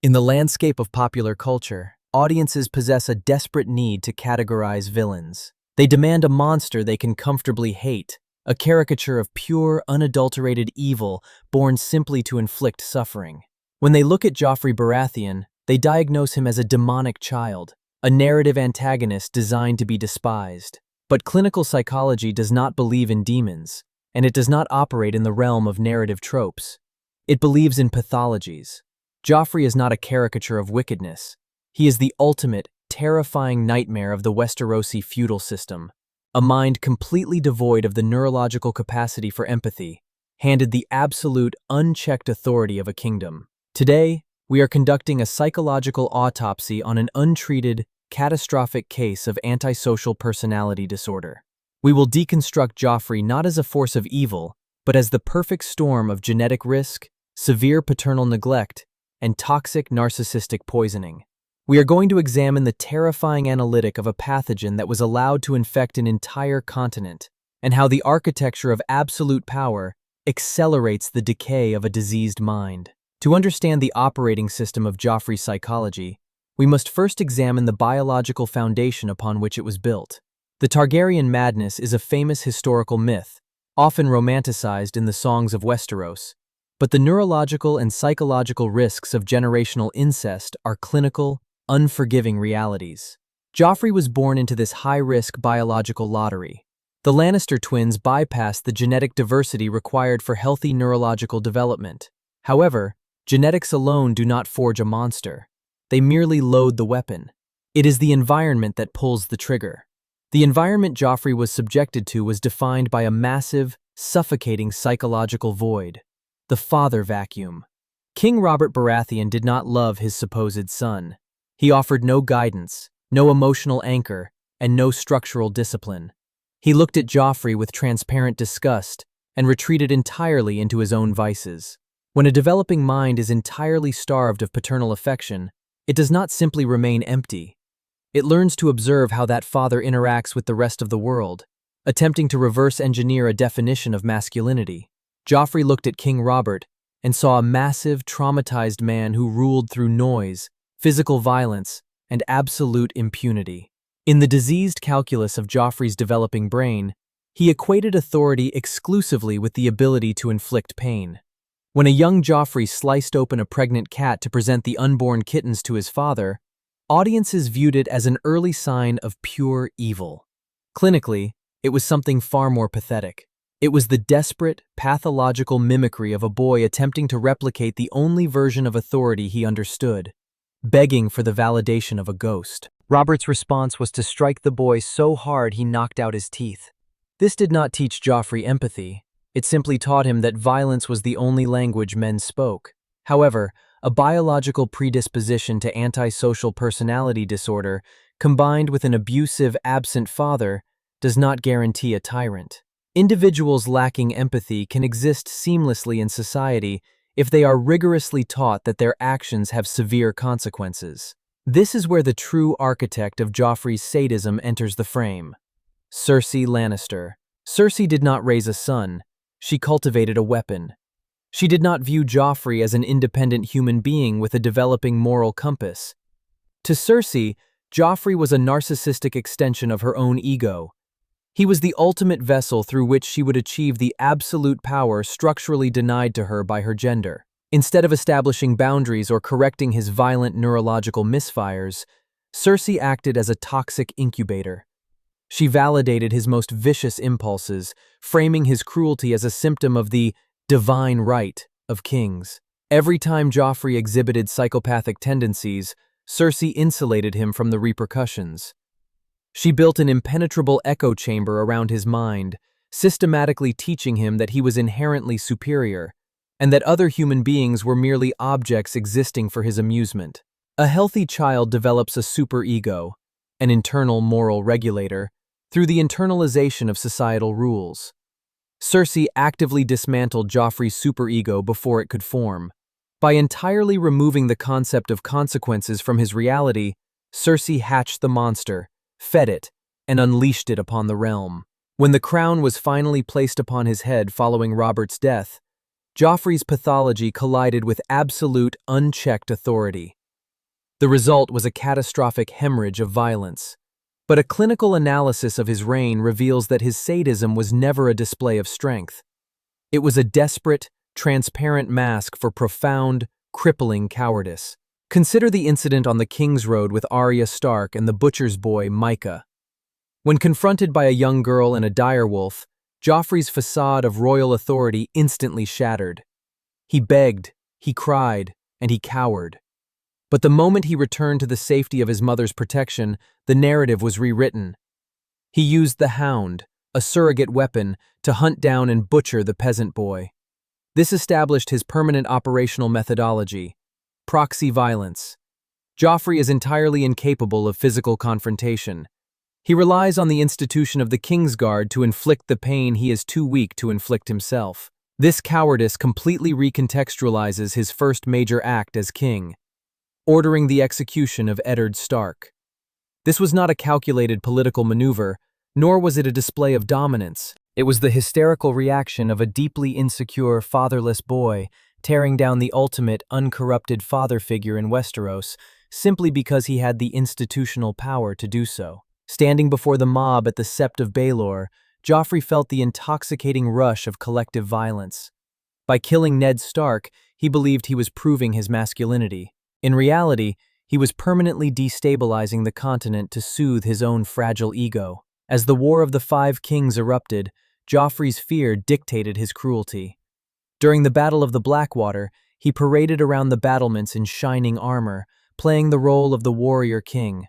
In the landscape of popular culture, audiences possess a desperate need to categorize villains. They demand a monster they can comfortably hate, a caricature of pure, unadulterated evil born simply to inflict suffering. When they look at Joffrey Baratheon, they diagnose him as a demonic child, a narrative antagonist designed to be despised. But clinical psychology does not believe in demons, and it does not operate in the realm of narrative tropes. It believes in pathologies. Joffrey is not a caricature of wickedness. He is the ultimate, terrifying nightmare of the Westerosi feudal system, a mind completely devoid of the neurological capacity for empathy, handed the absolute, unchecked authority of a kingdom. Today, we are conducting a psychological autopsy on an untreated, catastrophic case of antisocial personality disorder. We will deconstruct Joffrey not as a force of evil, but as the perfect storm of genetic risk, severe paternal neglect, and toxic narcissistic poisoning. We are going to examine the terrifying analytic of a pathogen that was allowed to infect an entire continent, and how the architecture of absolute power accelerates the decay of a diseased mind. To understand the operating system of Joffrey's psychology, we must first examine the biological foundation upon which it was built. The Targaryen madness is a famous historical myth, often romanticized in the songs of Westeros, but the neurological and psychological risks of generational incest are clinical, unforgiving realities. Joffrey was born into this high-risk biological lottery. The Lannister twins bypassed the genetic diversity required for healthy neurological development. However, genetics alone do not forge a monster. They merely load the weapon. It is the environment that pulls the trigger. The environment Joffrey was subjected to was defined by a massive, suffocating psychological void. The father vacuum. King Robert Baratheon did not love his supposed son. He offered no guidance, no emotional anchor, and no structural discipline. He looked at Joffrey with transparent disgust and retreated entirely into his own vices. When a developing mind is entirely starved of paternal affection, it does not simply remain empty. It learns to observe how that father interacts with the rest of the world, attempting to reverse engineer a definition of masculinity. Joffrey looked at King Robert and saw a massive, traumatized man who ruled through noise, physical violence, and absolute impunity. In the diseased calculus of Joffrey's developing brain, he equated authority exclusively with the ability to inflict pain. When a young Joffrey sliced open a pregnant cat to present the unborn kittens to his father, audiences viewed it as an early sign of pure evil. Clinically, it was something far more pathetic. It was the desperate, pathological mimicry of a boy attempting to replicate the only version of authority he understood, begging for the validation of a ghost. Robert's response was to strike the boy so hard he knocked out his teeth. This did not teach Joffrey empathy. It simply taught him that violence was the only language men spoke. However, a biological predisposition to antisocial personality disorder, combined with an abusive, absent father, does not guarantee a tyrant. Individuals lacking empathy can exist seamlessly in society if they are rigorously taught that their actions have severe consequences. This is where the true architect of Joffrey's sadism enters the frame. Cersei Lannister. Cersei did not raise a son. She cultivated a weapon. She did not view Joffrey as an independent human being with a developing moral compass. To Cersei, Joffrey was a narcissistic extension of her own ego. He was the ultimate vessel through which she would achieve the absolute power structurally denied to her by her gender. Instead of establishing boundaries or correcting his violent neurological misfires, Cersei acted as a toxic incubator. She validated his most vicious impulses, framing his cruelty as a symptom of the divine right of kings. Every time Joffrey exhibited psychopathic tendencies, Cersei insulated him from the repercussions. She built an impenetrable echo chamber around his mind, systematically teaching him that he was inherently superior, and that other human beings were merely objects existing for his amusement. A healthy child develops a superego, an internal moral regulator, through the internalization of societal rules. Cersei actively dismantled Joffrey's superego before it could form. By entirely removing the concept of consequences from his reality, Cersei hatched the monster, fed it, and unleashed it upon the realm. When the crown was finally placed upon his head following Robert's death, Joffrey's pathology collided with absolute, unchecked authority. The result was a catastrophic hemorrhage of violence. But a clinical analysis of his reign reveals that his sadism was never a display of strength. It was a desperate, transparent mask for profound, crippling cowardice. Consider the incident on the King's Road with Arya Stark and the butcher's boy, Micah. When confronted by a young girl and a direwolf, Joffrey's facade of royal authority instantly shattered. He begged, he cried, and he cowered. But the moment he returned to the safety of his mother's protection, the narrative was rewritten. He used the hound, a surrogate weapon, to hunt down and butcher the peasant boy. This established his permanent operational methodology: proxy violence. Joffrey is entirely incapable of physical confrontation. He relies on the institution of the Kingsguard to inflict the pain he is too weak to inflict himself. This cowardice completely recontextualizes his first major act as king, ordering the execution of Eddard Stark. This was not a calculated political maneuver, nor was it a display of dominance. It was the hysterical reaction of a deeply insecure, fatherless boy tearing down the ultimate, uncorrupted father figure in Westeros simply because he had the institutional power to do so. Standing before the mob at the Sept of Baelor, Joffrey felt the intoxicating rush of collective violence. By killing Ned Stark, he believed he was proving his masculinity. In reality, he was permanently destabilizing the continent to soothe his own fragile ego. As the War of the Five Kings erupted, Joffrey's fear dictated his cruelty. During the Battle of the Blackwater, he paraded around the battlements in shining armor, playing the role of the warrior king.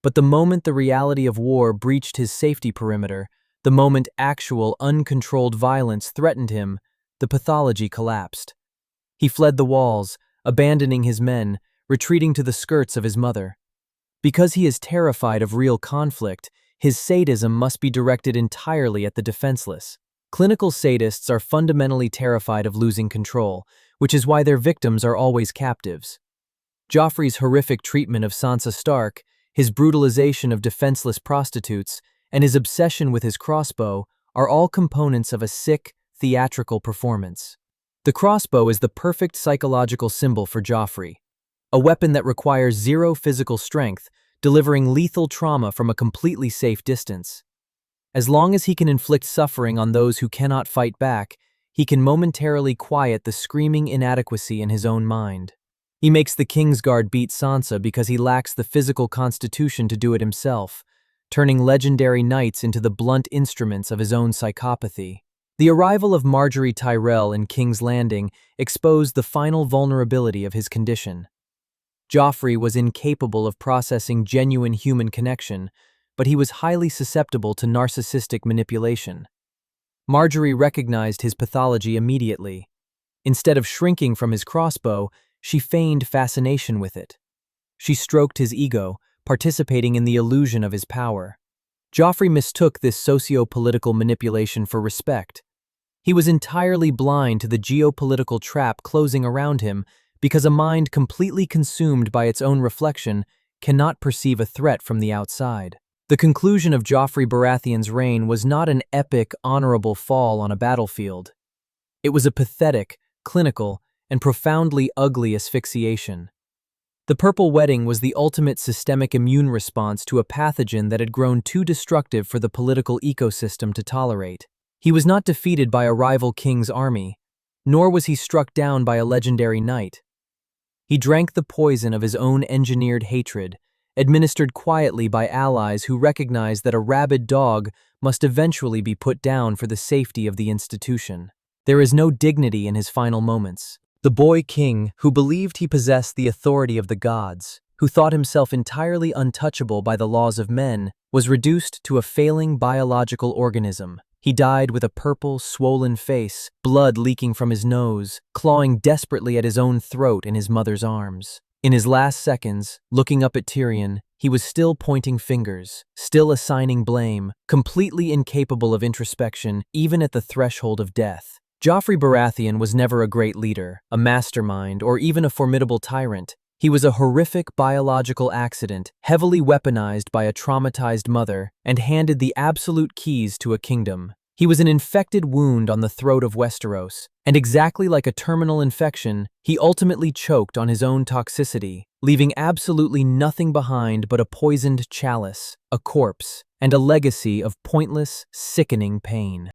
But the moment the reality of war breached his safety perimeter, the moment actual, uncontrolled violence threatened him, the pathology collapsed. He fled the walls, abandoning his men, retreating to the skirts of his mother. Because he is terrified of real conflict, his sadism must be directed entirely at the defenseless. Clinical sadists are fundamentally terrified of losing control, which is why their victims are always captives. Joffrey's horrific treatment of Sansa Stark, his brutalization of defenseless prostitutes, and his obsession with his crossbow are all components of a sick, theatrical performance. The crossbow is the perfect psychological symbol for Joffrey, a weapon that requires zero physical strength, delivering lethal trauma from a completely safe distance. As long as he can inflict suffering on those who cannot fight back, he can momentarily quiet the screaming inadequacy in his own mind. He makes the Kingsguard beat Sansa because he lacks the physical constitution to do it himself, turning legendary knights into the blunt instruments of his own psychopathy. The arrival of Margaery Tyrell in King's Landing exposed the final vulnerability of his condition. Joffrey was incapable of processing genuine human connection, but he was highly susceptible to narcissistic manipulation. Margaery recognized his pathology immediately. Instead of shrinking from his crossbow, she feigned fascination with it. She stroked his ego, participating in the illusion of his power. Joffrey mistook this socio-political manipulation for respect. He was entirely blind to the geopolitical trap closing around him because a mind completely consumed by its own reflection cannot perceive a threat from the outside. The conclusion of Joffrey Baratheon's reign was not an epic, honorable fall on a battlefield. It was a pathetic, clinical, and profoundly ugly asphyxiation. The Purple Wedding was the ultimate systemic immune response to a pathogen that had grown too destructive for the political ecosystem to tolerate. He was not defeated by a rival king's army, nor was he struck down by a legendary knight. He drank the poison of his own engineered hatred, administered quietly by allies who recognized that a rabid dog must eventually be put down for the safety of the institution. There is no dignity in his final moments. The boy king, who believed he possessed the authority of the gods, who thought himself entirely untouchable by the laws of men, was reduced to a failing biological organism. He died with a purple, swollen face, blood leaking from his nose, clawing desperately at his own throat in his mother's arms. In his last seconds, looking up at Tyrion, he was still pointing fingers, still assigning blame, completely incapable of introspection, even at the threshold of death. Joffrey Baratheon was never a great leader, a mastermind, or even a formidable tyrant. He was a horrific biological accident, heavily weaponized by a traumatized mother, and handed the absolute keys to a kingdom. He was an infected wound on the throat of Westeros, and exactly like a terminal infection, he ultimately choked on his own toxicity, leaving absolutely nothing behind but a poisoned chalice, a corpse, and a legacy of pointless, sickening pain.